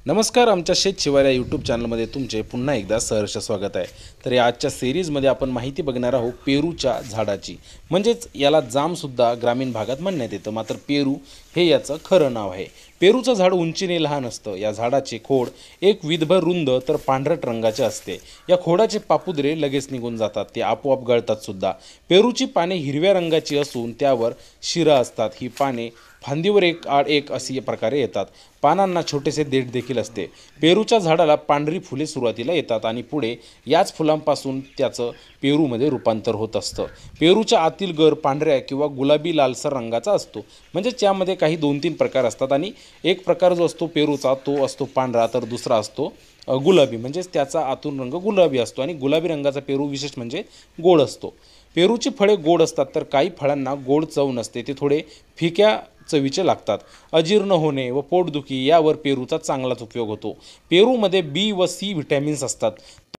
नमस्कार, आमच्या शेत शिवार यूट्यूब चॅनलमध्ये तुमचे पुन्हा एकदा सहर्ष स्वागत आहे। तर या आजच्या सिरीजमध्ये आपण माहिती बघणार आहोत पेरूच्या झाडाची, म्हणजेच याला जामसुद्धा ग्रामीण भागात म्हणण्यात येतं, मात्र पेरू हे याचं खरं नाव आहे। पेरूचं झाड उंचीने लहान असतं। या झाडाचे खोड एक विधभर रुंद तर पांढरट रंगाचे असते। या खोडाचे पापुद्रे लगेच निघून जातात, ते आपोआप गळतात सुद्धा। पेरूची पाने हिरव्या रंगाची असून त्यावर शिरा असतात। ही पाने फांदीवर एक आड एक अशी प्रकारे येतात। पानांना छोटेसे देठ देखील असते। पेरूच्या झाडाला पांढरी फुले सुरुवातीला येतात आणि पुढे याच फुलांपासून त्याचं पेरूमध्ये रूपांतर होत असतं। पेरूच्या आतील गर पांढऱ्या किंवा गुलाबी लालसर रंगाचा असतो, म्हणजे त्यामध्ये काही 2-3 प्रकार असतात आणि एक प्रकार जो असतो पेरूचा तो असतो पांढरा, तर दुसरा असतो गुलाबी, म्हणजेच त्याचा आतून रंग गुलाबी असतो आणि गुलाबी रंगाचा पेरू विशेष म्हणजे गोड असतो। पेरूची फळे गोड असतात, तर काही फळांना गोड चव नसते, ते थोडे फिक्या चवीचे लागतात। अजीर्ण होणे व पोटदुखी यावर पेरूचा चांगलाच उपयोग होतो। पेरूमध्ये बी व सी व्हिटॅमिन्स असतात।